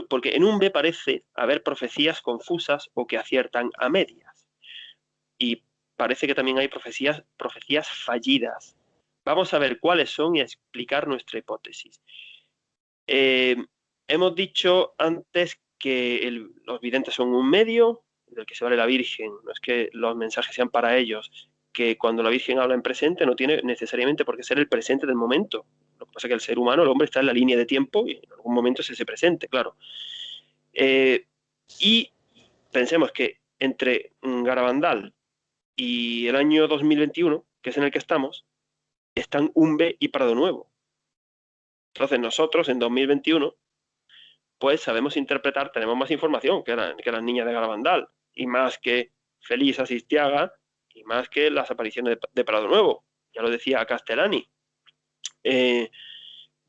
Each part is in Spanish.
porque en un B parece haber profecías confusas o que aciertan a medias. Y parece que también hay profecías fallidas. Vamos a ver cuáles son y a explicar nuestra hipótesis. Hemos dicho antes que los videntes son un medio del que se vale la Virgen. No es que los mensajes sean para ellos, que cuando la Virgen habla en presente no tiene necesariamente por qué ser el presente del momento. Lo que pasa es que el ser humano, el hombre, está en la línea de tiempo y en algún momento es ese presente, claro. Y pensemos que entre Garabandal y el año 2021, que es en el que están Umbe y Prado Nuevo. Entonces nosotros en 2021 pues sabemos interpretar, tenemos más información que las niñas de Garabandal, y más que Feliz Asistiaga, y más que las apariciones de Prado Nuevo. Ya lo decía Castellani.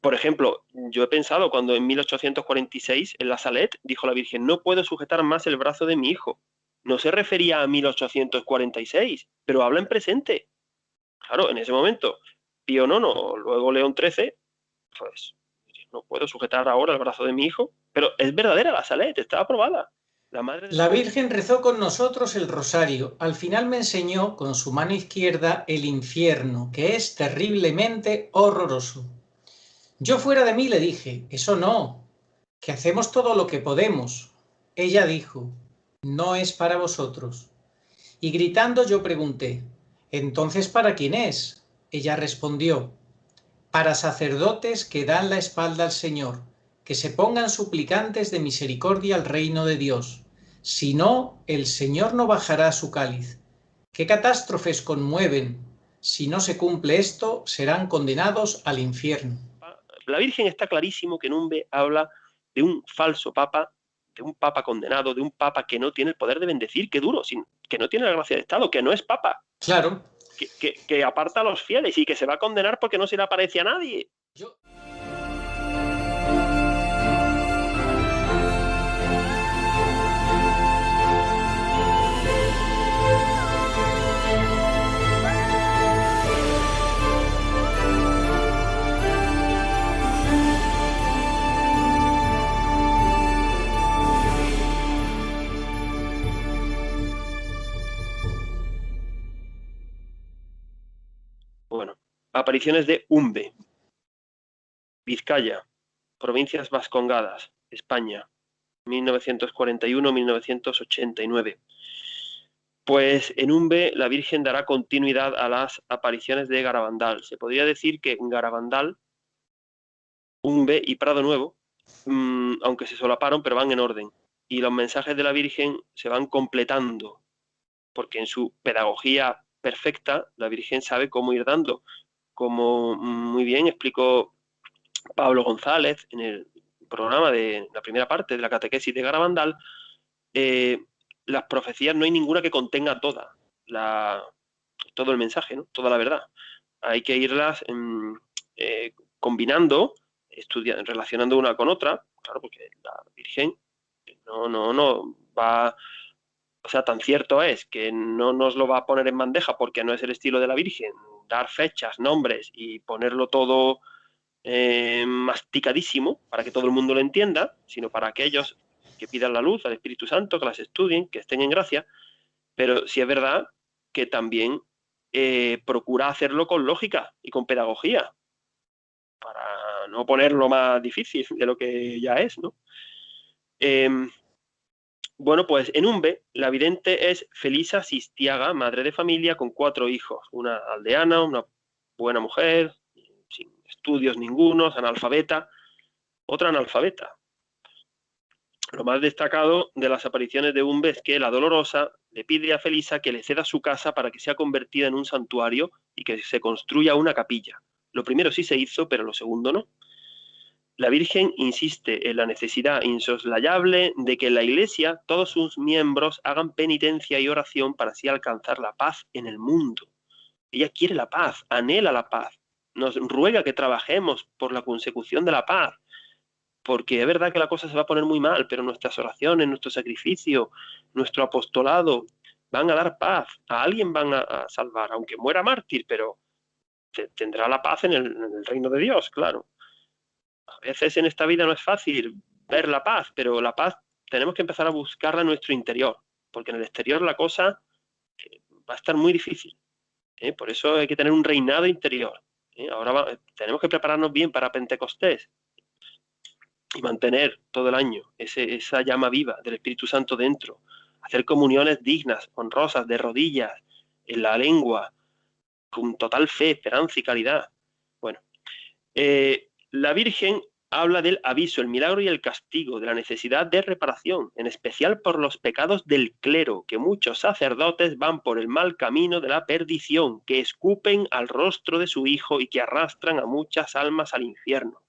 Por ejemplo, yo he pensado cuando en 1846 en la Salet dijo la Virgen: no puedo sujetar más el brazo de mi hijo. No se refería a 1846, pero habla en presente. Claro, en ese momento, Pío IX, luego León XIII, pues no puedo sujetar ahora el brazo de mi hijo. Pero es verdadera la Salet, está aprobada. La Virgen rezó con nosotros el rosario. Al final me enseñó con su mano izquierda el infierno, que es terriblemente horroroso. Yo fuera de mí le dije: eso no, que hacemos todo lo que podemos. Ella dijo: no es para vosotros. Y gritando yo pregunté: ¿entonces para quién es? Ella respondió: para sacerdotes que dan la espalda al Señor, que se pongan suplicantes de misericordia al reino de Dios. Si no, el Señor no bajará su cáliz. ¿Qué catástrofes conmueven? Si no se cumple esto, serán condenados al infierno. La Virgen está clarísimo que en Umbe habla de un falso papa, de un papa condenado, de un papa que no tiene el poder de bendecir, que duro, que no tiene la gracia de Estado, que no es papa. Claro. Que aparta a los fieles y que se va a condenar porque no se le aparece a nadie. Bueno, apariciones de Umbe. Vizcaya, provincias vascongadas, España, 1941-1989. Pues en Umbe la Virgen dará continuidad a las apariciones de Garabandal. Se podría decir que Garabandal, Umbe y Prado Nuevo, aunque se solaparon, pero van en orden. Y los mensajes de la Virgen se van completando, porque en su pedagogía perfecta la Virgen sabe cómo ir dando. Como muy bien explicó Pablo González en el programa de la primera parte de la catequesis de Garabandal, las profecías no hay ninguna que contenga todo el mensaje, ¿no? Toda la verdad. Hay que irlas combinando, relacionando una con otra, claro, porque la Virgen no va, o sea, tan cierto es que no nos lo va a poner en bandeja porque no es el estilo de la Virgen, dar fechas, nombres y ponerlo todo masticadísimo para que todo el mundo lo entienda, sino para aquellos que pidan la luz al Espíritu Santo, que las estudien, que estén en gracia. Pero sí es verdad que también procura hacerlo con lógica y con pedagogía, para no ponerlo más difícil de lo que ya es, ¿no? Bueno, pues en Umbe, la vidente es Felisa Sistiaga, madre de familia con 4 hijos, una aldeana, una buena mujer, sin estudios ningunos, analfabeta, otra analfabeta. Lo más destacado de las apariciones de Umbe es que la Dolorosa le pide a Felisa que le ceda su casa para que sea convertida en un santuario y que se construya una capilla. Lo primero sí se hizo, pero lo segundo no. La Virgen insiste en la necesidad insoslayable de que en la Iglesia todos sus miembros hagan penitencia y oración para así alcanzar la paz en el mundo. Ella quiere la paz, anhela la paz, nos ruega que trabajemos por la consecución de la paz, porque es verdad que la cosa se va a poner muy mal, pero nuestras oraciones, nuestro sacrificio, nuestro apostolado van a dar paz, a alguien van a salvar, aunque muera mártir, pero tendrá la paz en el reino de Dios, claro. A veces en esta vida no es fácil ver la paz, pero la paz tenemos que empezar a buscarla en nuestro interior, porque en el exterior la cosa va a estar muy difícil. Por eso hay que tener un reinado interior. Ahora tenemos que prepararnos bien para Pentecostés y mantener todo el año esa llama viva del Espíritu Santo dentro, hacer comuniones dignas, honrosas, de rodillas, en la lengua, con total fe, esperanza y caridad. Bueno, la Virgen habla del aviso, el milagro y el castigo, de la necesidad de reparación, en especial por los pecados del clero, que muchos sacerdotes van por el mal camino de la perdición, que escupen al rostro de su Hijo y que arrastran a muchas almas al infierno.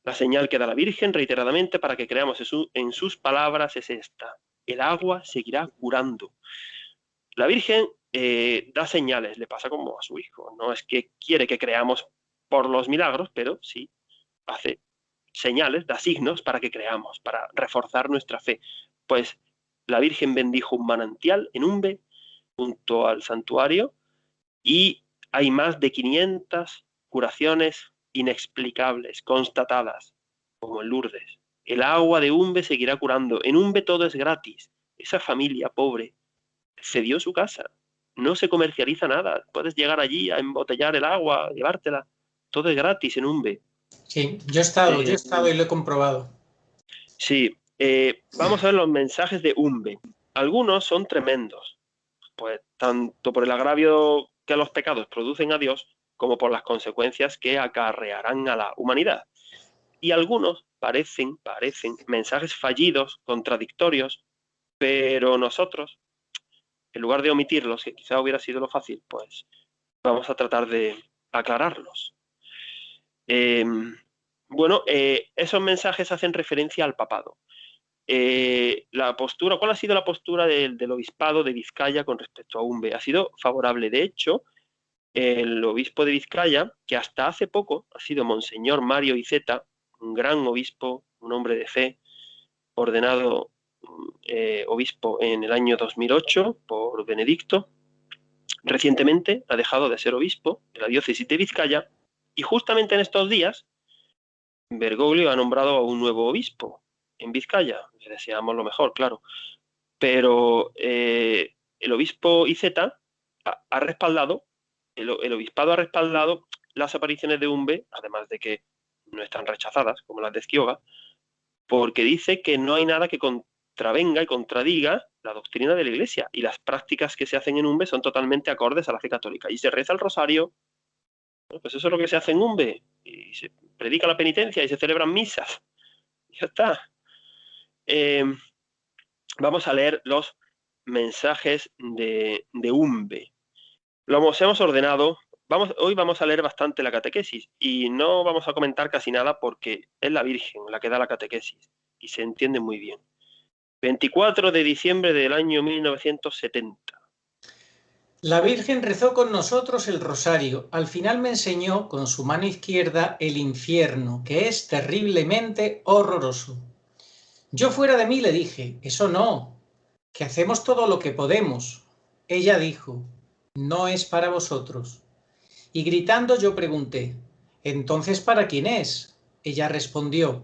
La señal que da la Virgen reiteradamente para que creamos en sus palabras es esta: el agua seguirá curando. La Virgen da señales, le pasa como a su Hijo. No es que quiere que creamos por los milagros, pero sí hace señales, da signos para que creamos, para reforzar nuestra fe. Pues la Virgen bendijo un manantial en Umbe, junto al santuario, y hay más de 500 curaciones inexplicables, constatadas, como en Lourdes. El agua de Umbe seguirá curando. En Umbe todo es gratis. Esa familia pobre cedió su casa. No se comercializa nada. Puedes llegar allí a embotellar el agua, llevártela. Todo es gratis en Umbe. Sí, yo he estado y lo he comprobado. Sí, vamos a ver los mensajes de Umbe. Algunos son tremendos, pues tanto por el agravio que los pecados producen a Dios, como por las consecuencias que acarrearán a la humanidad. Y algunos parecen mensajes fallidos, contradictorios, pero nosotros, en lugar de omitirlos, que quizá hubiera sido lo fácil, pues vamos a tratar de aclararlos. Bueno, esos mensajes hacen referencia al papado. ¿Cuál ha sido la postura del obispado de Vizcaya con respecto a Umbe? Ha sido favorable. De hecho, el obispo de Vizcaya, que hasta hace poco ha sido Monseñor Mario Iceta, un gran obispo, un hombre de fe, ordenado obispo en el año 2008 por Benedicto, recientemente ha dejado de ser obispo de la diócesis de Vizcaya, y justamente en estos días Bergoglio ha nombrado a un nuevo obispo en Vizcaya. Le deseamos lo mejor, claro. Pero el obispo Iceta ha respaldado, el obispado ha respaldado las apariciones de Umbe, además de que no están rechazadas, como las de Esquioga, porque dice que no hay nada que contravenga y contradiga la doctrina de la Iglesia, y las prácticas que se hacen en Umbe son totalmente acordes a la fe católica. Y se reza el rosario, bueno, pues eso es lo que se hace en Umbe, y se predica la penitencia y se celebran misas. Ya está. Vamos a leer los mensajes de Umbe. Hemos ordenado. Hoy vamos a leer bastante la catequesis y no vamos a comentar casi nada porque es la Virgen la que da la catequesis y se entiende muy bien. 24 de diciembre del año 1970. La Virgen rezó con nosotros el rosario. Al final me enseñó con su mano izquierda el infierno, que es terriblemente horroroso. Yo fuera de mí le dije, eso no, que hacemos todo lo que podemos. Ella dijo, no es para vosotros. Y gritando yo pregunté, ¿entonces para quién es? Ella respondió,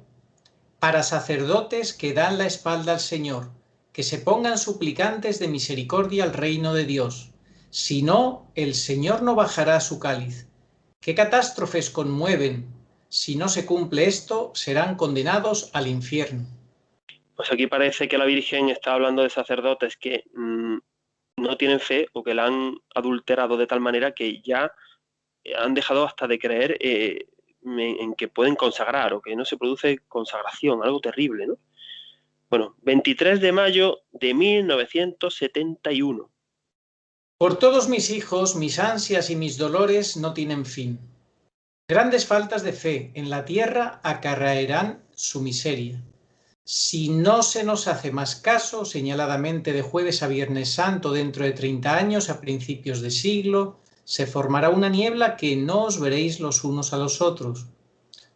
para sacerdotes que dan la espalda al Señor, que se pongan suplicantes de misericordia al reino de Dios. Si no, el Señor no bajará su cáliz. ¿Qué catástrofes conmueven? Si no se cumple esto, serán condenados al infierno. Pues aquí parece que la Virgen está hablando de sacerdotes que no tienen fe o que la han adulterado de tal manera que ya han dejado hasta de creer en que pueden consagrar o que no se produce consagración, algo terrible, ¿no? Bueno, 23 de mayo de 1971. Por todos mis hijos, mis ansias y mis dolores no tienen fin. Grandes faltas de fe en la tierra acarrearán su miseria. Si no se nos hace más caso, señaladamente de jueves a viernes santo dentro de 30 años, a principios de siglo, se formará una niebla que no os veréis los unos a los otros.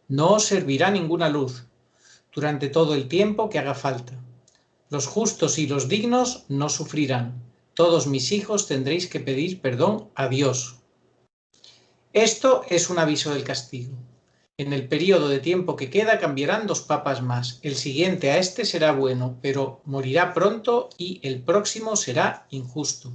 No os servirá ninguna luz durante todo el tiempo que haga falta. Los justos y los dignos no sufrirán. Todos mis hijos tendréis que pedir perdón a Dios. Esto es un aviso del castigo. En el periodo de tiempo que queda cambiarán 2 papas más. El siguiente a este será bueno, pero morirá pronto y el próximo será injusto.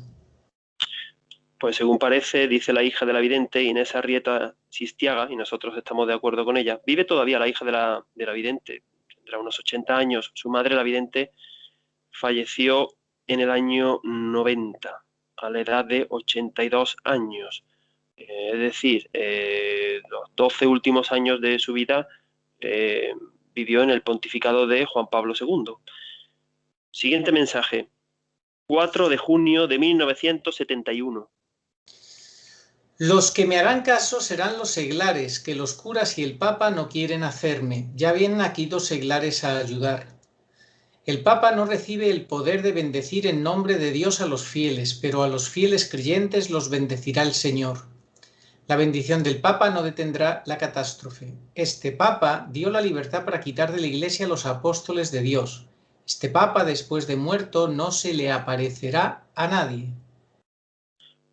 Pues según parece, dice la hija de la vidente, Inés Arrieta Sistiaga, y nosotros estamos de acuerdo con ella, vive todavía la hija de la vidente, tendrá unos 80 años. Su madre, la vidente, falleció en el año 90, a la edad de 82 años. Es decir, los 12 últimos años de su vida vivió en el pontificado de Juan Pablo II. Siguiente mensaje, 4 de junio de 1971. Los que me harán caso serán los seglares, que los curas y el Papa no quieren hacerme. Ya vienen aquí 2 seglares a ayudar. El Papa no recibe el poder de bendecir en nombre de Dios a los fieles, pero a los fieles creyentes los bendecirá el Señor. La bendición del Papa no detendrá la catástrofe. Este Papa dio la libertad para quitar de la Iglesia a los apóstoles de Dios. Este Papa, después de muerto, no se le aparecerá a nadie.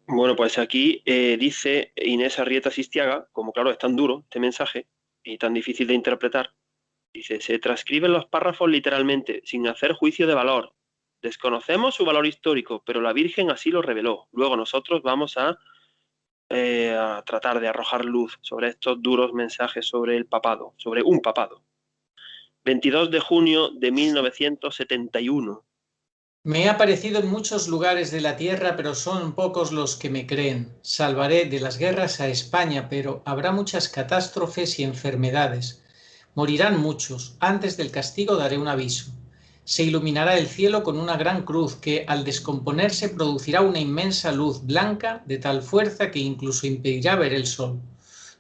Bueno, pues aquí dice Inés Arrieta Sistiaga, como claro es tan duro este mensaje y tan difícil de interpretar, dice, se transcriben los párrafos literalmente, sin hacer juicio de valor. Desconocemos su valor histórico, pero la Virgen así lo reveló. Luego nosotros vamos a tratar de arrojar luz sobre estos duros mensajes sobre el papado, sobre un papado. 22 de junio de 1971. Me he aparecido en muchos lugares de la tierra, pero son pocos los que me creen. Salvaré de las guerras a España, pero habrá muchas catástrofes y enfermedades. Morirán muchos. Antes del castigo daré un aviso. Se iluminará el cielo con una gran cruz que, al descomponerse, producirá una inmensa luz blanca de tal fuerza que incluso impedirá ver el sol.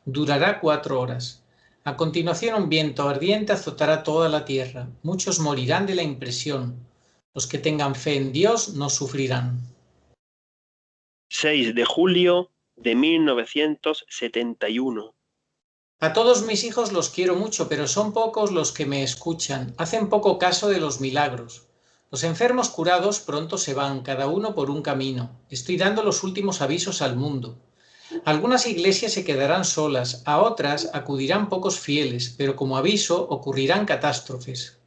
Durará 4 horas. A continuación, un viento ardiente azotará toda la tierra. Muchos morirán de la impresión. Los que tengan fe en Dios no sufrirán. 6 de julio de 1971. A todos mis hijos los quiero mucho, pero son pocos los que me escuchan. Hacen poco caso de los milagros. Los enfermos curados pronto se van, cada uno por un camino. Estoy dando los últimos avisos al mundo. Algunas iglesias se quedarán solas, a otras acudirán pocos fieles, pero como aviso ocurrirán catástrofes.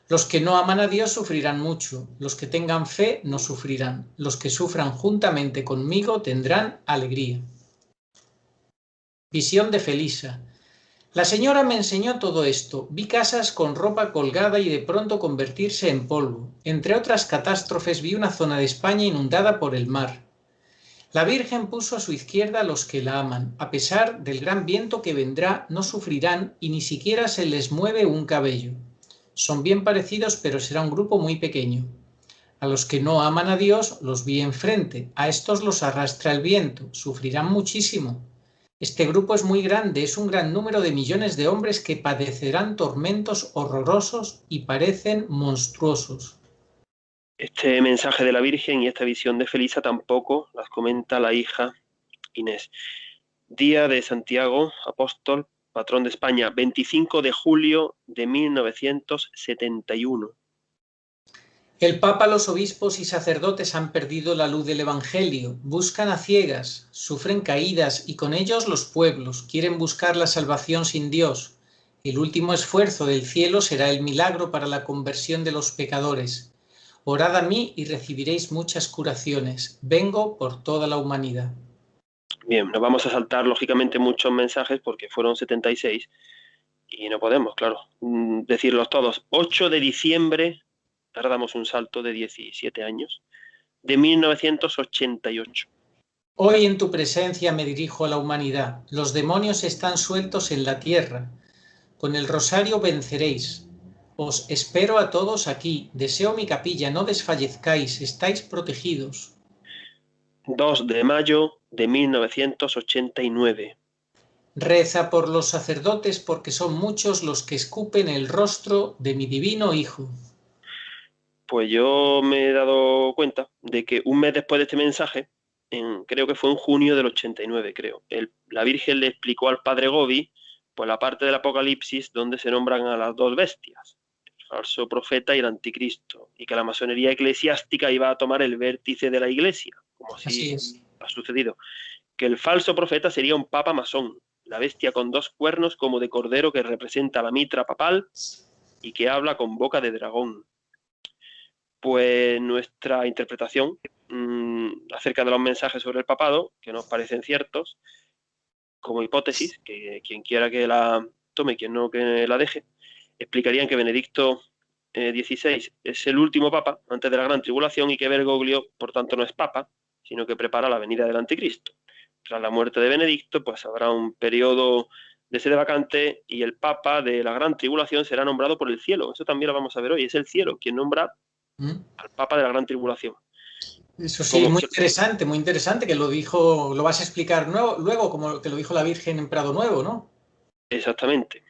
Los que no aman a Dios sufrirán mucho, los que tengan fe no sufrirán, los que sufran juntamente conmigo tendrán alegría. Visión de Felisa. La señora me enseñó todo esto. Vi casas con ropa colgada y de pronto convertirse en polvo. Entre otras catástrofes vi una zona de España inundada por el mar. La Virgen puso a su izquierda a los que la aman. A pesar del gran viento que vendrá, no sufrirán y ni siquiera se les mueve un cabello. Son bien parecidos, pero será un grupo muy pequeño. A los que no aman a Dios los vi enfrente. A estos los arrastra el viento. Sufrirán muchísimo. Este grupo es muy grande, es un gran número de millones de hombres que padecerán tormentos horrorosos y parecen monstruosos. Este mensaje de la Virgen y esta visión de Felisa tampoco las comenta la hija Inés. Día de Santiago, apóstol, patrón de España, 25 de julio de 1971. El Papa, los obispos y sacerdotes han perdido la luz del Evangelio, buscan a ciegas, sufren caídas y con ellos los pueblos, quieren buscar la salvación sin Dios. El último esfuerzo del cielo será el milagro para la conversión de los pecadores. Orad a mí y recibiréis muchas curaciones. Vengo por toda la humanidad. Bien, nos vamos a saltar lógicamente muchos mensajes porque fueron 76 y no podemos, claro, decirlos todos. 8 de diciembre, tardamos un salto de 17 años, de 1988. Hoy en tu presencia me dirijo a la humanidad. Los demonios están sueltos en la tierra. Con el rosario venceréis. Os espero a todos aquí. Deseo mi capilla. No desfallezcáis. Estáis protegidos. 2 de mayo de 1989. Reza por los sacerdotes porque son muchos los que escupen el rostro de mi divino Hijo. Pues yo me he dado cuenta de que un mes después de este mensaje, creo que fue en junio del 89, creo, la Virgen le explicó al padre Gobi pues la parte del Apocalipsis donde se nombran a las 2 bestias, el falso profeta y el anticristo, y que la masonería eclesiástica iba a tomar el vértice de la Iglesia, como así Así es. ha sucedido, que el falso profeta sería un papa masón, la bestia con 2 cuernos como de cordero que representa la mitra papal y que habla con boca de dragón. Pues nuestra interpretación acerca de los mensajes sobre el papado, que nos parecen ciertos, como hipótesis, que quien quiera que la tome, quien no que la deje, explicarían que Benedicto XVI es el último papa antes de la gran tribulación y que Bergoglio, por tanto, no es papa, sino que prepara la venida del anticristo. Tras la muerte de Benedicto, pues habrá un periodo de sede vacante y el papa de la gran tribulación será nombrado por el cielo. Eso también lo vamos a ver hoy. Es el cielo quien nombra al papa de la gran tribulación. Eso sí, muy interesante que lo dijo, lo vas a explicar luego, como que lo dijo la Virgen en Prado Nuevo, ¿no? Exactamente.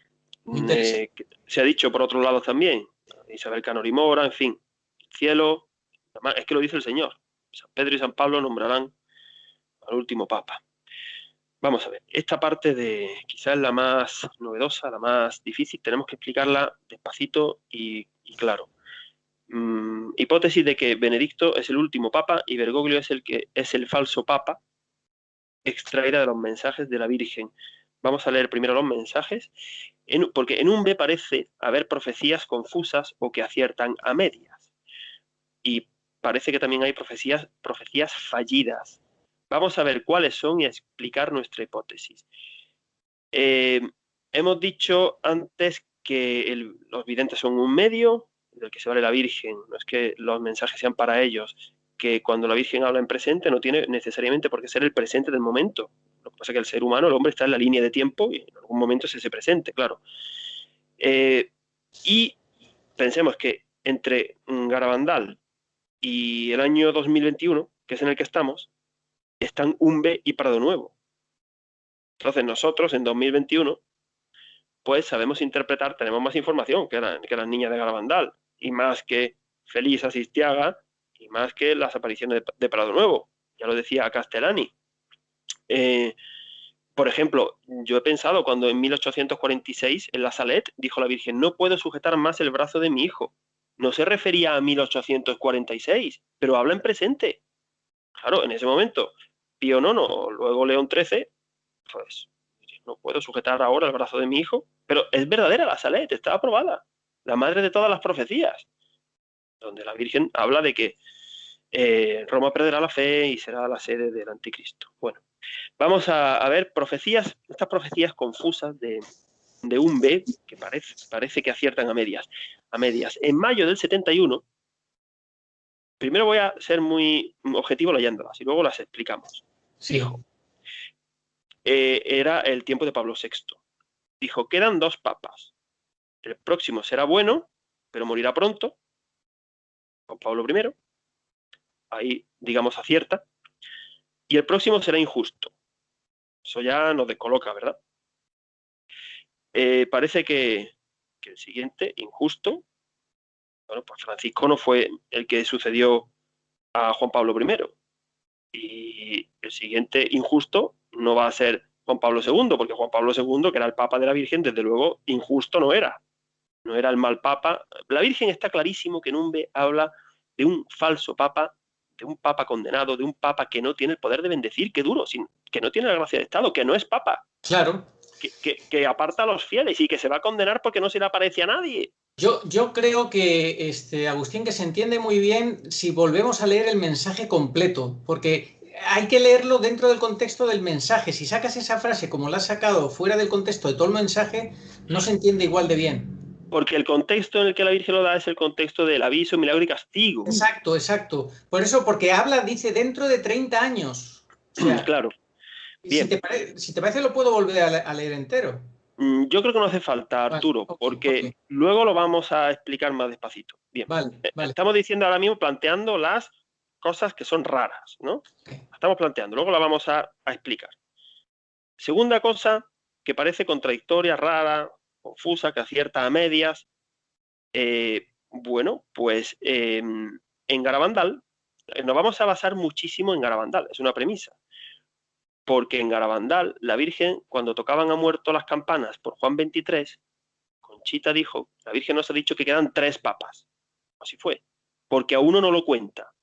Muy interesante. Se ha dicho por otros lados también, Isabel Canori Mora, en fin, cielo, es que lo dice el Señor. San Pedro y San Pablo nombrarán al último papa. Vamos a ver, esta parte de quizás la más novedosa, la más difícil, tenemos que explicarla despacito y claro. Hipótesis de que Benedicto es el último papa y Bergoglio es el falso papa, extraída de los mensajes de la Virgen. Vamos a leer primero los mensajes, porque en un B parece haber profecías confusas o que aciertan a medias. Y parece que también hay profecías fallidas. Vamos a ver cuáles son y a explicar nuestra hipótesis. Hemos dicho antes que los videntes son un medio del que se vale la Virgen. No es que los mensajes sean para ellos, que cuando la Virgen habla en presente no tiene necesariamente por qué ser el presente del momento. Lo que pasa es que el ser humano, el hombre, está en la línea de tiempo y en algún momento es ese presente, claro. Y pensemos que entre Garabandal y el año 2021, que es en el que estamos, están Umbe y Prado Nuevo. Entonces nosotros en 2021 pues sabemos interpretar, tenemos más información que las niñas de Garabandal, y más que Feliz Asistiaga, y más que las apariciones de Prado Nuevo. Ya lo decía Castellani. Por ejemplo, yo he pensado cuando en 1846 en la Salet dijo la Virgen, no puedo sujetar más el brazo de mi hijo. No se refería a 1846, pero habla en presente. Claro, en ese momento, Pío IX, luego León XIII, pues no puedo sujetar ahora el brazo de mi hijo, pero es verdadera la Salet, está aprobada, la madre de todas las profecías, donde la Virgen habla de que Roma perderá la fe y será la sede del anticristo. Bueno, vamos a ver profecías, estas profecías confusas de un B que parece que aciertan a medias. En mayo del 71, primero voy a ser muy objetivo leyéndolas y luego las explicamos. Sí. Dijo, era el tiempo de Pablo VI. Dijo, quedan 2 papas. El próximo será bueno, pero morirá pronto, Juan Pablo I. Ahí, digamos, acierta. Y el próximo será injusto. Eso ya nos descoloca, ¿verdad? Parece que el siguiente, injusto, bueno, pues Francisco no fue el que sucedió a Juan Pablo I. Y el siguiente, injusto, no va a ser Juan Pablo II, porque Juan Pablo II, que era el Papa de la Virgen, desde luego, injusto no era. No era el mal Papa. La Virgen está clarísimo que Numbe habla de un falso Papa, de un Papa condenado, de un Papa que no tiene el poder de bendecir, que duro, que no tiene la gracia de Estado, que no es Papa. Claro. Que aparta a los fieles y que se va a condenar porque no se le aparece a nadie. Yo creo que, Agustín, que se entiende muy bien si volvemos a leer el mensaje completo, porque hay que leerlo dentro del contexto del mensaje. Si sacas esa frase como la has sacado fuera del contexto de todo el mensaje, no se entiende igual de bien. Porque el contexto en el que la Virgen lo da es el contexto del aviso, milagro y castigo. Exacto, exacto. Por eso, porque habla, dice, dentro de 30 años. O sea, claro. Bien. Si te parece, lo puedo volver a leer entero. Yo creo que no hace falta, Arturo, vale, porque luego lo vamos a explicar más despacito. Bien, vale. Estamos diciendo ahora mismo, planteando las cosas que son raras, ¿no? Okay. Estamos planteando, luego la vamos a explicar. Segunda cosa que parece contradictoria, rara, confusa, que acierta a medias. Bueno, pues en Garabandal nos vamos a basar muchísimo en Garabandal, es una premisa. Porque en Garabandal, la Virgen, cuando tocaban a muerto las campanas por Juan 23, Conchita dijo, la Virgen nos ha dicho que quedan 3 papas. Así fue. Porque a uno no lo cuenta.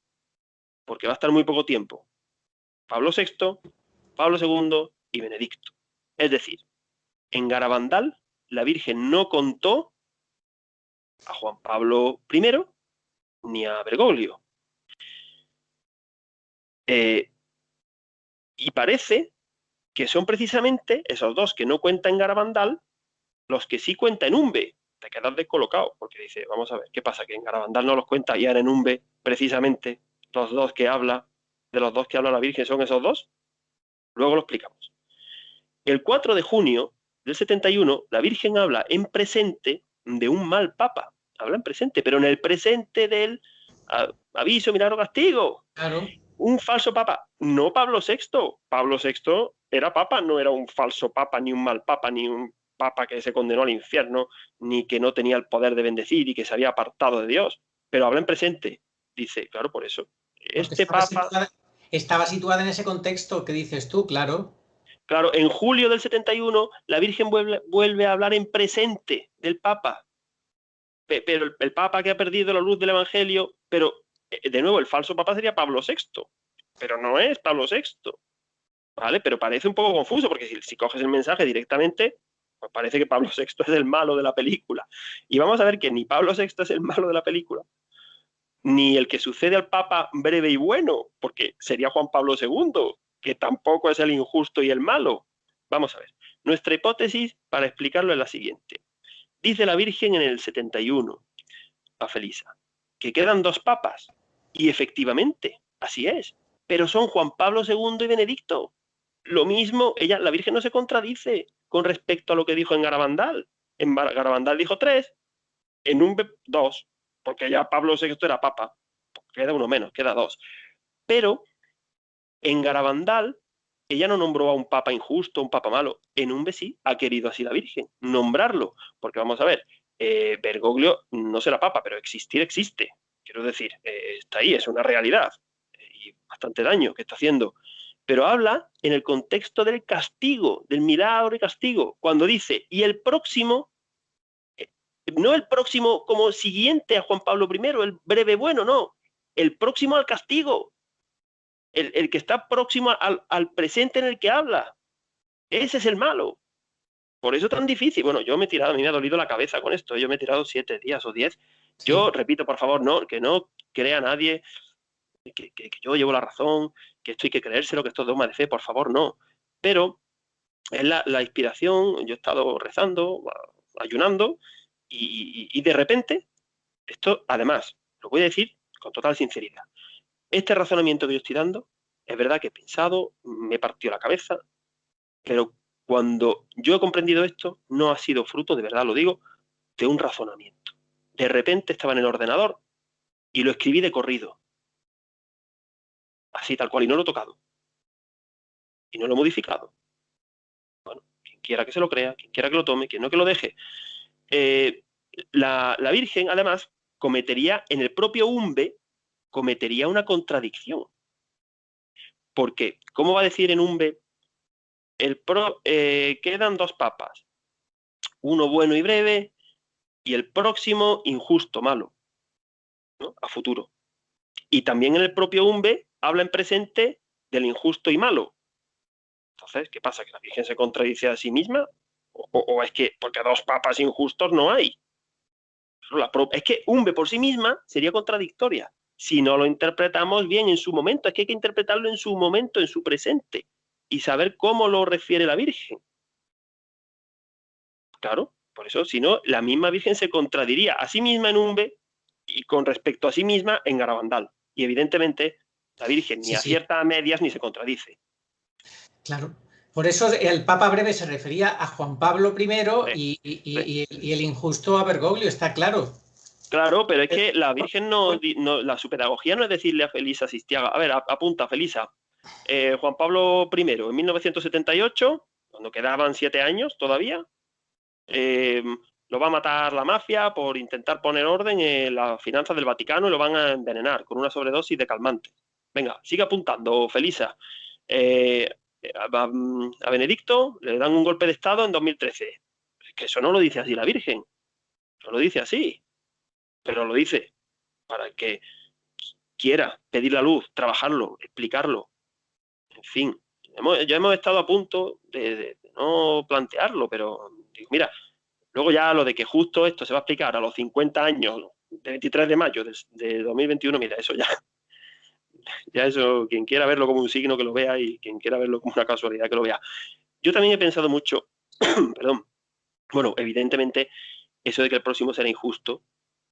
Porque va a estar muy poco tiempo. Pablo VI, Pablo II y Benedicto. Es decir, En Garabandal, la Virgen no contó a Juan Pablo I ni a Bergoglio. Y parece que son precisamente esos dos que no cuentan en Garabandal los que sí cuentan en Umbe. Te quedas descolocado, porque dice, vamos a ver, ¿qué pasa? Que en Garabandal no los cuenta y ahora en Umbe, precisamente, los dos que habla, de los dos que habla la Virgen son esos dos. Luego lo explicamos. El 4 de junio del 71, la Virgen habla en presente de un mal papa. Habla en presente, pero en el presente del aviso, milagro, castigo. Claro. Un falso papa, no Pablo VI. Pablo VI era papa, no era un falso papa, ni un mal papa, ni un papa que se condenó al infierno, ni que no tenía el poder de bendecir y que se había apartado de Dios. Pero habla en presente. Dice, claro, por eso. Porque Este papa... estaba situada en ese contexto que dices tú, claro. Claro, en julio del 71 la Virgen vuelve a hablar en presente del papa. Pero el papa que ha perdido la luz del Evangelio, pero de nuevo el falso papa sería Pablo VI, pero no es Pablo VI. ¿Vale? Pero parece un poco confuso, porque si coges el mensaje directamente, pues parece que Pablo VI es el malo de la película. Y vamos a ver que ni Pablo VI es el malo de la película, ni el que sucede al Papa breve y bueno, porque sería Juan Pablo II, que tampoco es el injusto y el malo. Vamos a ver. Nuestra hipótesis para explicarlo es la siguiente. Dice la Virgen en el 71 a Felisa que quedan dos papas. Y efectivamente, así es. Pero son Juan Pablo II y Benedicto. Lo mismo, la Virgen no se contradice con respecto a lo que dijo en Garabandal. En Garabandal dijo 3, en Umbe 2, porque ya Pablo VI era papa. Queda uno menos, queda 2. Pero en Garabandal ella no nombró a un papa injusto, un papa malo. En Umbe sí, ha querido así la Virgen, nombrarlo. Porque vamos a ver, Bergoglio no será papa, pero existir existe. Quiero decir, está ahí, es una realidad. Y bastante daño que está haciendo. Pero habla en el contexto del castigo, del milagro y castigo, cuando dice, y el próximo, no el próximo como siguiente a Juan Pablo I, el breve bueno, no, el próximo al castigo, el que está próximo al presente en el que habla, ese es el malo. Por eso es tan difícil. Bueno, yo me he tirado, a mí me ha dolido la cabeza con esto, yo me he tirado 7 días o 10. Sí. Yo repito, por favor, no, que no crea nadie que yo llevo la razón, que esto hay que creérselo, que esto es dogma de fe, por favor, no. Pero es la inspiración, yo he estado rezando, ayunando, y de repente, esto, además, lo voy a decir con total sinceridad, este razonamiento que yo estoy dando, es verdad que he pensado, me partió la cabeza, pero cuando yo he comprendido esto, no ha sido fruto, de verdad lo digo, de un razonamiento. De repente estaba en el ordenador y lo escribí de corrido. Así tal cual, y no lo he tocado. Y no lo he modificado. Bueno, quien quiera que se lo crea, quien quiera que lo tome, quien no que lo deje. La Virgen, además, cometería, en el propio Umbe, cometería una contradicción. Porque, ¿cómo va a decir en Umbe? Quedan dos papas, uno bueno y breve, y el próximo injusto, malo, ¿no? A futuro. Y también en el propio Umbe habla en presente del injusto y malo. Entonces, ¿qué pasa? ¿Que la Virgen se contradice a sí misma? ¿O es que porque dos papas injustos no hay? Es que Umbe por sí misma sería contradictoria si no lo interpretamos bien en su momento. Es que hay que interpretarlo en su momento, en su presente, y saber cómo lo refiere la Virgen. Claro, por eso, si no, la misma Virgen se contradiría a sí misma en Umbe y con respecto a sí misma en Garabandal. Y evidentemente la Virgen ni acierta a medias ni se contradice. Claro. Por eso el Papa breve se refería a Juan Pablo I y el injusto a Bergoglio, está claro. Claro, pero es que la Virgen su pedagogía no es decirle a Felisa Sistiaga, a ver, apunta, Felisa, Juan Pablo I, en 1978, cuando quedaban 7 años todavía, lo va a matar la mafia por intentar poner orden en las finanzas del Vaticano y lo van a envenenar con una sobredosis de calmantes. Venga, sigue apuntando, Felisa. A Benedicto le dan un golpe de Estado en 2013. Es que eso no lo dice así la Virgen, no lo dice así, pero lo dice para que quiera pedir la luz, trabajarlo, explicarlo. En fin, ya hemos estado a punto de no plantearlo, pero digo, mira, luego ya lo de que justo esto se va a explicar a los 50 años, del 23 de mayo de 2021, mira, eso ya eso, quien quiera verlo como un signo que lo vea y quien quiera verlo como una casualidad que lo vea. Yo también he pensado mucho, perdón, bueno, evidentemente eso de que el próximo será injusto,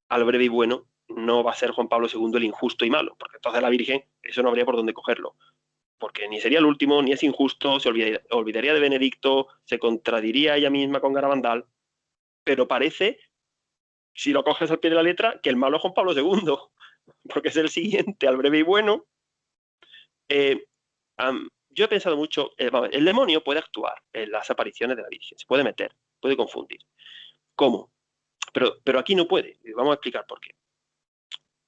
al breve y bueno, no va a ser Juan Pablo II el injusto y malo, porque entonces la Virgen, eso no habría por dónde cogerlo, porque ni sería el último, ni es injusto, se olvidaría de Benedicto, se contradiría ella misma con Garabandal, pero parece, si lo coges al pie de la letra, que el malo es Juan Pablo II, porque es el siguiente al breve y bueno. Yo he pensado mucho, el demonio puede actuar en las apariciones de la Virgen, se puede meter, puede confundir. ¿Cómo? Pero aquí no puede. Vamos a explicar por qué.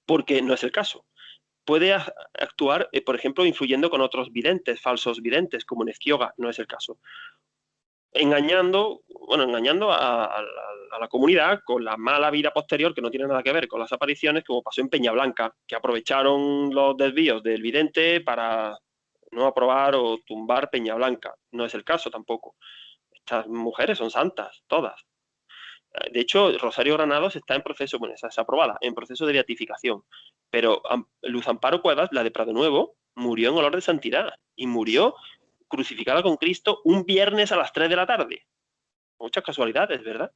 Porque no es el caso. Puede actuar, por ejemplo, influyendo con otros videntes, falsos videntes, como Nezquioga, no es el caso. Engañando a la comunidad con la mala vida posterior que no tiene nada que ver con las apariciones, como pasó en Peñablanca, que aprovecharon los desvíos del vidente para no aprobar o tumbar Peñablanca. No es el caso tampoco. Estas mujeres son santas, todas. De hecho, Rosario Granados está en proceso, bueno, esa es aprobada, en proceso de beatificación. Pero Luz Amparo Cuevas, la de Prado Nuevo, murió en olor de santidad y murió crucificada con Cristo un viernes a las 3 de la tarde. Muchas casualidades, ¿verdad?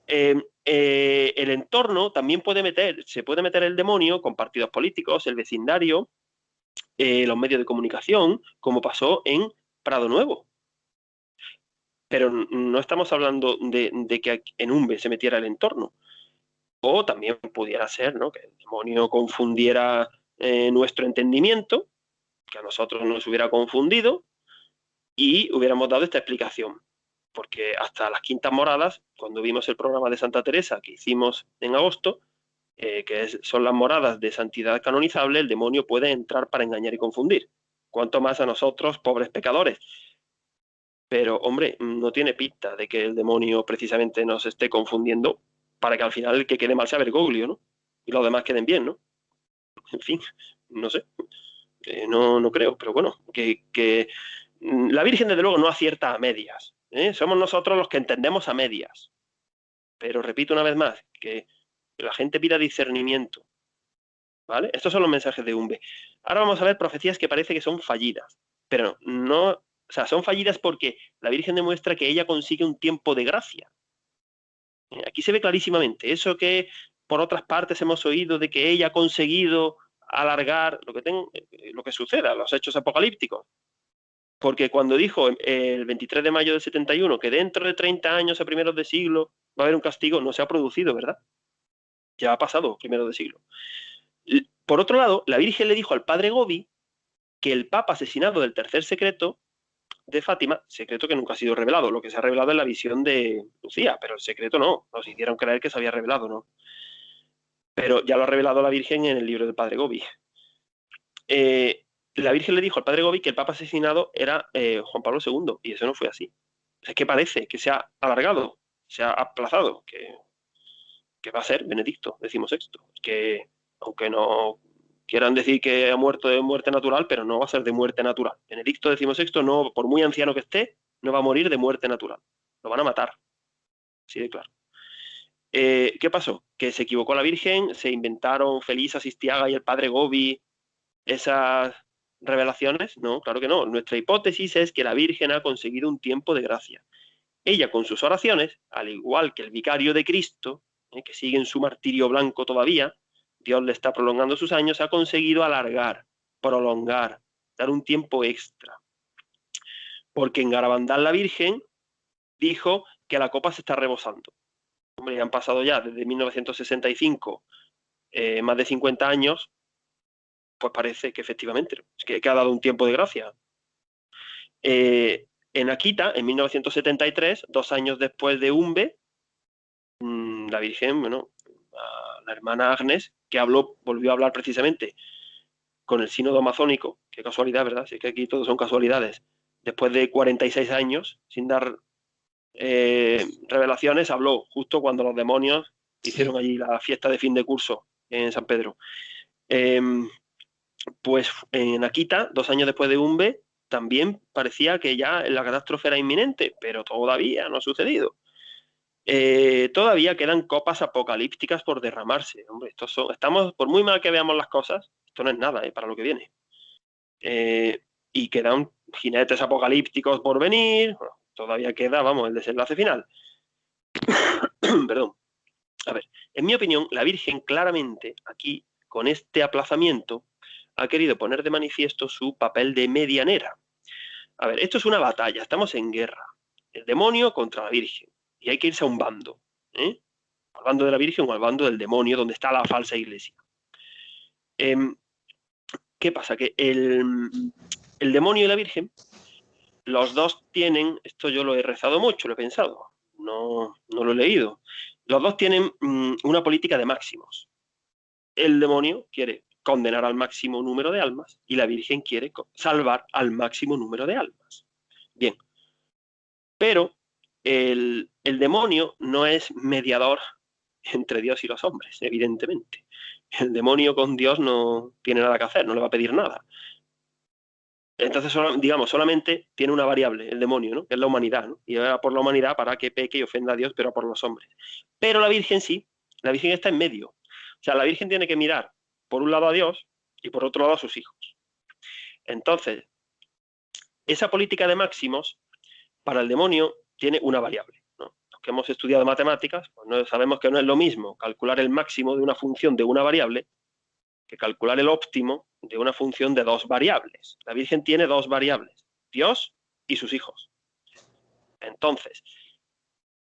El entorno también se puede meter el demonio con partidos políticos, el vecindario, los medios de comunicación, como pasó en Prado Nuevo. Pero no estamos hablando de que en Umbe se metiera el entorno. O también pudiera ser, ¿no?, que el demonio confundiera nuestro entendimiento, que a nosotros nos hubiera confundido y hubiéramos dado esta explicación. Porque hasta las quintas moradas, cuando vimos el programa de Santa Teresa que hicimos en agosto, son las moradas de santidad canonizable, el demonio puede entrar para engañar y confundir. Cuanto más a nosotros, pobres pecadores. Pero, hombre, no tiene pinta de que el demonio precisamente nos esté confundiendo para que al final el que quede mal sea Bergoglio, ¿no? Y los demás queden bien, ¿no? En fin, no sé. No creo, pero bueno, que la Virgen desde luego no acierta a medias. Somos nosotros los que entendemos a medias. Pero repito una vez más, que la gente pida discernimiento. ¿Vale? Estos son los mensajes de Umbe. Ahora vamos a ver profecías que parece que son fallidas. Pero no, o sea, son fallidas porque la Virgen demuestra que ella consigue un tiempo de gracia. Aquí se ve clarísimamente eso que por otras partes hemos oído de que ella ha conseguido alargar lo que suceda, los hechos apocalípticos. Porque cuando dijo el 23 de mayo del 71 que dentro de 30 años a primeros de siglo va a haber un castigo, no se ha producido, ¿verdad? Ya ha pasado primeros de siglo. Por otro lado, la Virgen le dijo al padre Gobi que el Papa asesinado del tercer secreto de Fátima, secreto que nunca ha sido revelado, lo que se ha revelado en la visión de Lucía, pero el secreto no, nos hicieron creer que se había revelado, ¿no? Pero ya lo ha revelado la Virgen en el libro del padre Gobi. La Virgen le dijo al padre Gobi que el Papa asesinado era Juan Pablo II, y eso no fue así. Es que parece que se ha alargado, se ha aplazado, que va a ser Benedicto XVI, que aunque no quieran decir que ha muerto de muerte natural, pero no va a ser de muerte natural. Benedicto XVI, no, por muy anciano que esté, no va a morir de muerte natural. Lo van a matar. Sí, de claro. ¿Qué pasó? Que se equivocó la Virgen, se inventaron Felisa Sistiaga y el padre Gobi esas revelaciones. No, claro que no. Nuestra hipótesis es que la Virgen ha conseguido un tiempo de gracia. Ella con sus oraciones, al igual que el vicario de Cristo, que sigue en su martirio blanco todavía, Dios le está prolongando sus años, ha conseguido alargar, prolongar, dar un tiempo extra. Porque en Garabandal la Virgen dijo que la copa se está rebosando. Hombre, han pasado ya desde 1965 más de 50 años, pues parece que efectivamente es que ha dado un tiempo de gracia. En Akita, en 1973, 2 años después de Umbe, la Virgen, bueno, la hermana Agnes, que volvió a hablar precisamente con el sínodo amazónico, qué casualidad, ¿verdad? Si es que aquí todos son casualidades. Después de 46 años sin dar revelaciones, habló justo cuando los demonios hicieron allí la fiesta de fin de curso en San Pedro. Pues en Akita, 2 años después de Umbe, también parecía que ya la catástrofe era inminente, pero todavía no ha sucedido. Todavía quedan copas apocalípticas por derramarse. Hombre, estamos, por muy mal que veamos las cosas, esto no es nada para lo que viene. Y quedan jinetes apocalípticos por venir. Bueno, todavía queda, vamos, el desenlace final. Perdón. A ver, en mi opinión, la Virgen claramente aquí, con este aplazamiento, ha querido poner de manifiesto su papel de medianera. A ver, esto es una batalla, estamos en guerra. El demonio contra la Virgen. Y hay que irse a un bando. Al bando de la Virgen o al bando del demonio, donde está la falsa iglesia. ¿Qué pasa? Que el demonio y la Virgen, los dos tienen, esto yo lo he rezado mucho, lo he pensado, no lo he leído, los dos tienen una política de máximos. El demonio quiere condenar al máximo número de almas y la Virgen quiere salvar al máximo número de almas. Bien, pero el demonio no es mediador entre Dios y los hombres, evidentemente. El demonio con Dios no tiene nada que hacer, no le va a pedir nada. Entonces, digamos, solamente tiene una variable, el demonio, ¿no? Que es la humanidad, ¿no? Y va por la humanidad para que peque y ofenda a Dios, pero por los hombres. Pero la Virgen sí, la Virgen está en medio. O sea, la Virgen tiene que mirar por un lado a Dios y por otro lado a sus hijos. Entonces, esa política de máximos para el demonio tiene una variable, ¿no? Los que hemos estudiado matemáticas, pues no, sabemos que no es lo mismo calcular el máximo de una función de una variable que calcular el óptimo de una función de dos variables. La Virgen tiene dos variables, Dios y sus hijos. Entonces,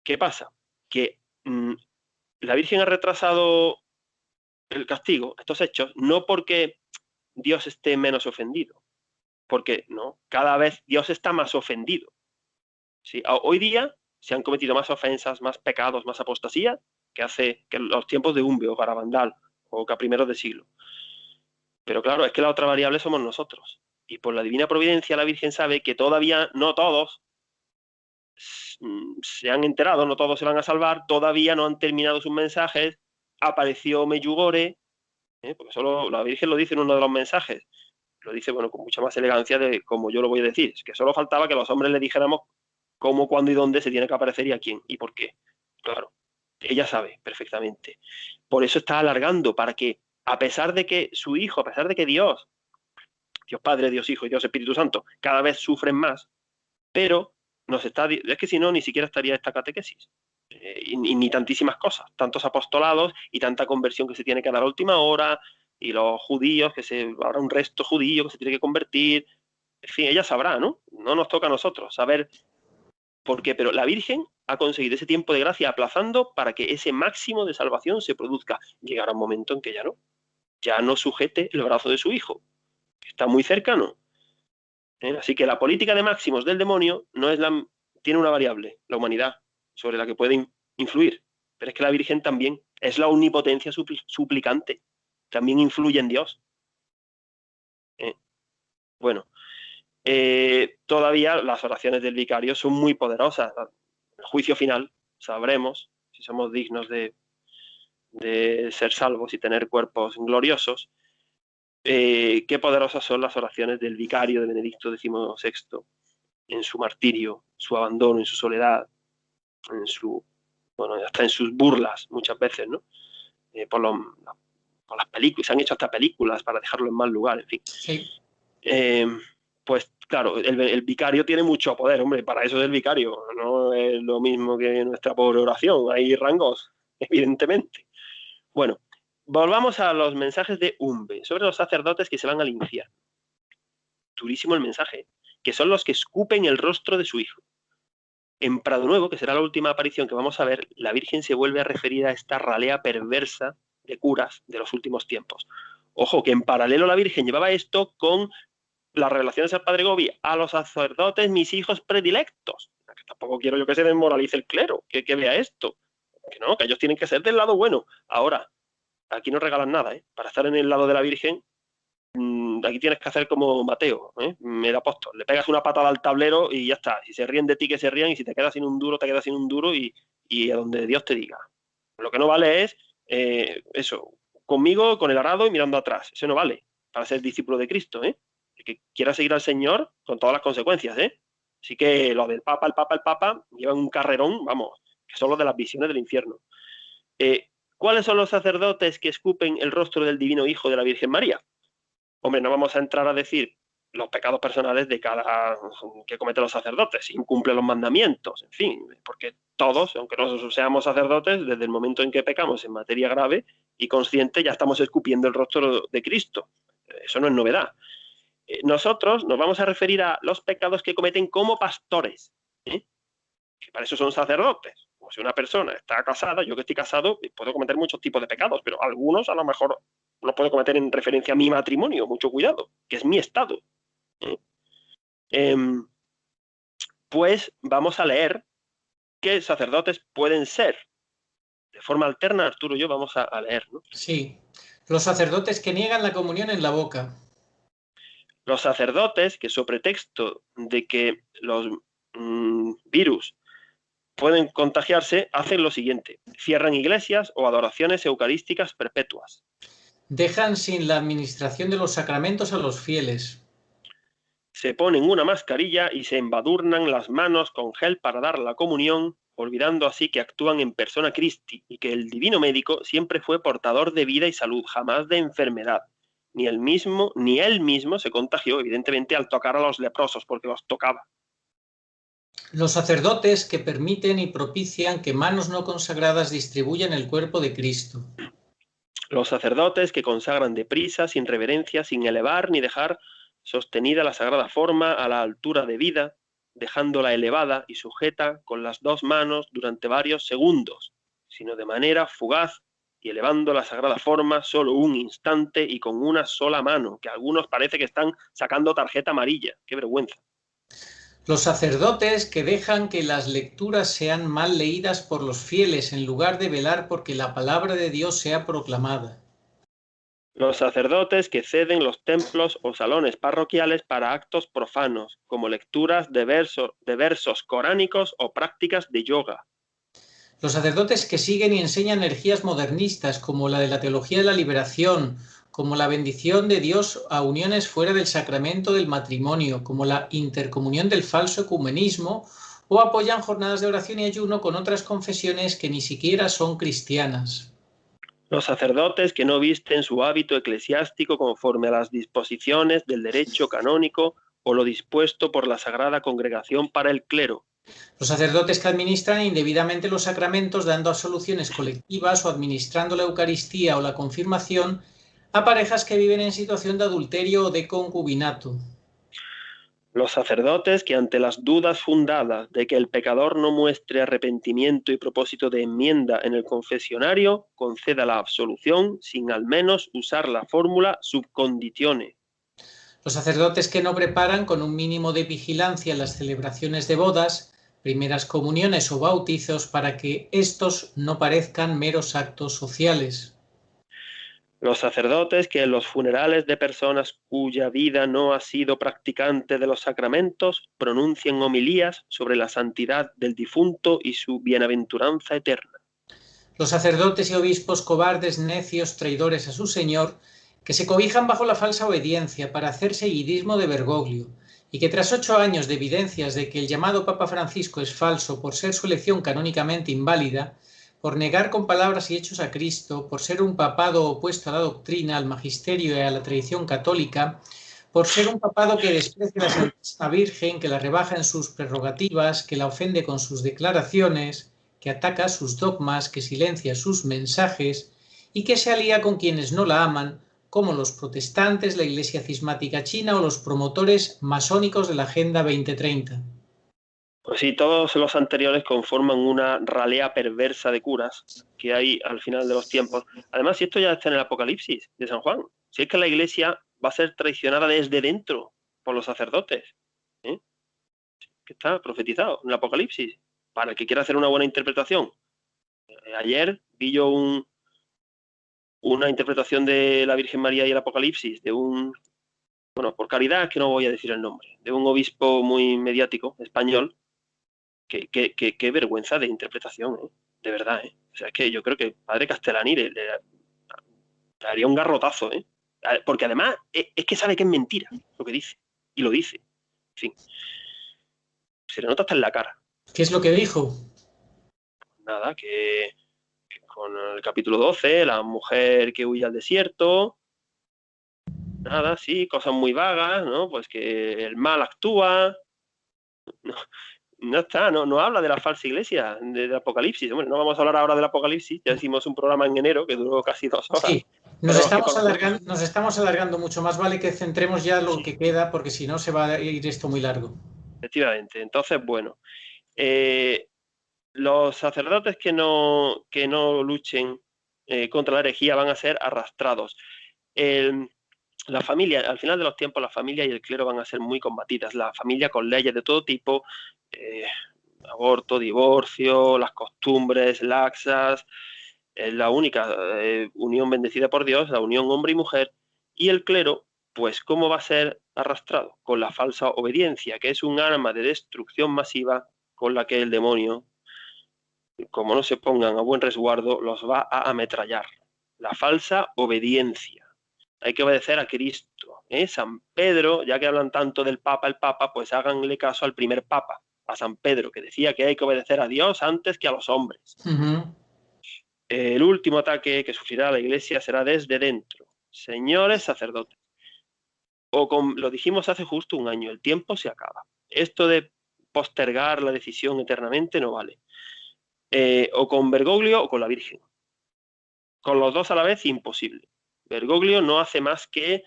¿qué pasa? Que la Virgen ha retrasado el castigo, estos hechos, no porque Dios esté menos ofendido, porque no, cada vez Dios está más ofendido. ¿Sí? Hoy día se han cometido más ofensas, más pecados, más apostasía que hace que en los tiempos de Umbe o Garabandal o que a primeros de siglo. Pero claro, es que la otra variable somos nosotros. Y por la divina providencia la Virgen sabe que todavía no todos se han enterado, no todos se van a salvar, todavía no han terminado sus mensajes, apareció Meyugore, porque solo la Virgen lo dice en uno de los mensajes, lo dice, bueno, con mucha más elegancia de como yo lo voy a decir, es que solo faltaba que los hombres le dijéramos cómo, cuándo y dónde se tiene que aparecer y a quién y por qué. Claro, ella sabe perfectamente. Por eso está alargando, para que a pesar de que su hijo, a pesar de que Dios Padre, Dios Hijo y Dios Espíritu Santo, cada vez sufren más, pero nos está, es que si no, ni siquiera estaría esta catequesis. Ni tantísimas cosas, tantos apostolados y tanta conversión que se tiene que dar a última hora, y los judíos, habrá un resto judío que se tiene que convertir, en fin, ella sabrá, ¿no? No nos toca a nosotros saber por qué, pero la Virgen ha conseguido ese tiempo de gracia aplazando para que ese máximo de salvación se produzca. Llegará un momento en que ya no sujete el brazo de su hijo, que está muy cercano. Así que la política de máximos del demonio tiene una variable, la humanidad, sobre la que pueden influir. Pero es que la Virgen también es la omnipotencia suplicante. También influye en Dios. Bueno, todavía las oraciones del vicario son muy poderosas. El juicio final sabremos si somos dignos de ser salvos y tener cuerpos gloriosos. Qué poderosas son las oraciones del vicario de Benedicto XVI en su martirio, su abandono, en su soledad, hasta en sus burlas muchas veces, ¿no? Por las películas, se han hecho hasta películas para dejarlo en mal lugar, en fin. Sí. Pues claro, el vicario tiene mucho poder, hombre, para eso es el vicario, no es lo mismo que nuestra pobre oración, hay rangos, evidentemente. Bueno, volvamos a los mensajes de Umbe, sobre los sacerdotes que se van al infierno. Durísimo el mensaje, que son los que escupen el rostro de su hijo. En Prado Nuevo, que será la última aparición que vamos a ver, la Virgen se vuelve a referir a esta ralea perversa de curas de los últimos tiempos. Ojo, que en paralelo la Virgen llevaba esto con las revelaciones al Padre Gobi: a los sacerdotes, mis hijos predilectos. Que tampoco quiero yo que se desmoralice el clero, que vea esto. Que no, que ellos tienen que ser del lado bueno. Ahora, aquí no regalan nada, ¿eh? Para estar en el lado de la Virgen, aquí tienes que hacer como Mateo, el apóstol. Le pegas una patada al tablero y ya está. Si se ríen de ti, que se rían, y si te quedas sin un duro, te quedas sin un duro, y a donde Dios te diga. Lo que no vale es eso, conmigo, con el arado y mirando atrás. Eso no vale para ser discípulo de Cristo, El que quiera seguir al Señor, con todas las consecuencias, ¿eh? Así que lo del Papa, el Papa, llevan un carrerón, vamos, que son los de las visiones del infierno. ¿Cuáles son los sacerdotes que escupen el rostro del divino Hijo de la Virgen María? Hombre, no vamos a entrar a decir los pecados personales de cada que cometen los sacerdotes, si incumple los mandamientos, en fin, porque todos, aunque no seamos sacerdotes, desde el momento en que pecamos en materia grave y consciente, ya estamos escupiendo el rostro de Cristo. Eso no es novedad. Nosotros nos vamos a referir a los pecados que cometen como pastores, que para eso son sacerdotes. Como si una persona está casada, yo que estoy casado, puedo cometer muchos tipos de pecados, pero algunos a lo mejor los puedo cometer en referencia a mi matrimonio, mucho cuidado, que es mi estado. Pues vamos a leer qué sacerdotes pueden ser. De forma alterna, Arturo y yo vamos a leer, ¿no? Sí, los sacerdotes que niegan la comunión en la boca. Los sacerdotes que, sobre pretexto de que los virus pueden contagiarse, hacen lo siguiente: cierran iglesias o adoraciones eucarísticas perpetuas. Dejan sin la administración de los sacramentos a los fieles. Se ponen una mascarilla y se embadurnan las manos con gel para dar la comunión, olvidando así que actúan en persona Christi y que el divino médico siempre fue portador de vida y salud, jamás de enfermedad. Ni él mismo se contagió, evidentemente, al tocar a los leprosos, porque los tocaba. Los sacerdotes que permiten y propician que manos no consagradas distribuyan el cuerpo de Cristo. Los sacerdotes que consagran deprisa, sin reverencia, sin elevar ni dejar sostenida la sagrada forma a la altura de vida, dejándola elevada y sujeta con las dos manos durante varios segundos, sino de manera fugaz y elevando la sagrada forma solo un instante y con una sola mano, que a algunos parece que están sacando tarjeta amarilla. ¡Qué vergüenza! Los sacerdotes que dejan que las lecturas sean mal leídas por los fieles en lugar de velar porque la palabra de Dios sea proclamada. Los sacerdotes que ceden los templos o salones parroquiales para actos profanos, como lecturas de versos coránicos o prácticas de yoga. Los sacerdotes que siguen y enseñan energías modernistas como la de la teología de la liberación, como la bendición de Dios a uniones fuera del sacramento del matrimonio, como la intercomunión del falso ecumenismo, o apoyan jornadas de oración y ayuno con otras confesiones que ni siquiera son cristianas. Los sacerdotes que no visten su hábito eclesiástico conforme a las disposiciones del derecho canónico o lo dispuesto por la Sagrada Congregación para el clero. Los sacerdotes que administran indebidamente los sacramentos dando absoluciones colectivas o administrando la Eucaristía o la confirmación a parejas que viven en situación de adulterio o de concubinato. Los sacerdotes que, ante las dudas fundadas de que el pecador no muestre arrepentimiento y propósito de enmienda en el confesionario, conceda la absolución sin al menos usar la fórmula sub conditione. Los sacerdotes que no preparan con un mínimo de vigilancia las celebraciones de bodas, primeras comuniones o bautizos para que estos no parezcan meros actos sociales. Los sacerdotes que en los funerales de personas cuya vida no ha sido practicante de los sacramentos pronuncian homilías sobre la santidad del difunto y su bienaventuranza eterna. Los sacerdotes y obispos cobardes, necios, traidores a su Señor, que se cobijan bajo la falsa obediencia para hacer seguidismo de Bergoglio, y que tras 8 años de evidencias de que el llamado Papa Francisco es falso por ser su elección canónicamente inválida, por negar con palabras y hechos a Cristo, por ser un papado opuesto a la doctrina, al magisterio y a la tradición católica, por ser un papado que desprecia a la Santísima Virgen, que la rebaja en sus prerrogativas, que la ofende con sus declaraciones, que ataca sus dogmas, que silencia sus mensajes y que se alía con quienes no la aman, como los protestantes, la Iglesia cismática china o los promotores masónicos de la Agenda 2030. Pues sí, todos los anteriores conforman una ralea perversa de curas que hay al final de los tiempos. Además, si esto ya está en el Apocalipsis de San Juan, si es que la Iglesia va a ser traicionada desde dentro por los sacerdotes, que está profetizado en el Apocalipsis, para el que quiera hacer una buena interpretación. Ayer vi yo una interpretación de la Virgen María y el Apocalipsis de bueno, por caridad que no voy a decir el nombre, de un obispo muy mediático español. Qué vergüenza de interpretación, de verdad. O sea, es que yo creo que padre Castellani le haría un garrotazo. Porque además es que sabe que es mentira lo que dice, y lo dice. En fin, se le nota hasta en la cara. ¿Qué es lo que dijo? Nada, que con el capítulo 12, la mujer que huye al desierto, nada, sí, cosas muy vagas, ¿no? Pues que el mal actúa, no está, no habla de la falsa iglesia, del Apocalipsis. Bueno, no vamos a hablar ahora del Apocalipsis, ya hicimos un programa en enero que duró casi 2 horas. Sí, Pero los que conocemos, nos estamos alargando mucho. Más vale que centremos ya lo sí, que queda, porque si no se va a ir esto muy largo. efectivamente. Entonces, bueno, los sacerdotes que no luchen contra la herejía van a ser arrastrados. La familia, al final de los tiempos, la familia y el clero van a ser muy combatidas. La familia con leyes de todo tipo, aborto, divorcio, las costumbres laxas, la única unión bendecida por Dios, la unión hombre y mujer, y el clero, pues ¿cómo va a ser arrastrado? Con la falsa obediencia, que es un arma de destrucción masiva con la que el demonio, como no se pongan a buen resguardo, los va a ametrallar. La falsa obediencia. Hay que obedecer a Cristo. San Pedro, ya que hablan tanto del Papa, el Papa, pues háganle caso al primer Papa, a San Pedro, que decía que hay que obedecer a Dios antes que a los hombres. El último ataque que sufrirá la Iglesia será desde dentro. Señores sacerdotes, lo dijimos hace justo un año, el tiempo se acaba. Esto de postergar la decisión eternamente no vale. O con Bergoglio o con la Virgen. Con los dos a la vez, imposible. Bergoglio no hace más que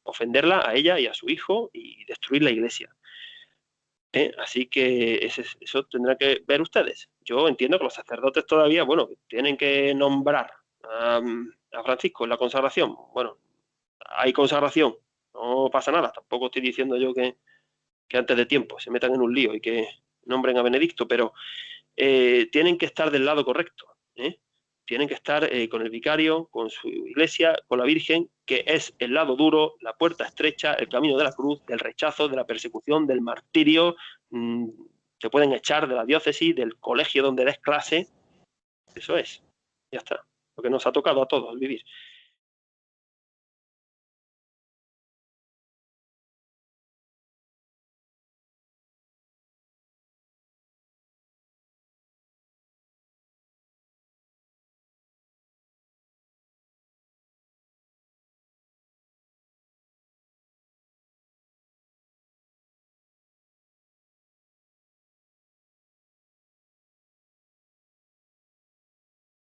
ofenderla a ella y a su hijo y destruir la Iglesia. Así que eso tendrán que ver ustedes. Yo entiendo que los sacerdotes todavía, bueno, tienen que nombrar a Francisco en la consagración. Bueno, hay consagración, no pasa nada. Tampoco estoy diciendo yo que antes de tiempo se metan en un lío y que nombren a Benedicto, pero tienen que estar del lado correcto. Tienen que estar con el vicario, con su iglesia, con la Virgen, que es el lado duro, la puerta estrecha, el camino de la cruz, del rechazo, de la persecución, del martirio. Te pueden echar de la diócesis, del colegio donde des clase. Eso es. Ya está. Lo que nos ha tocado a todos vivir.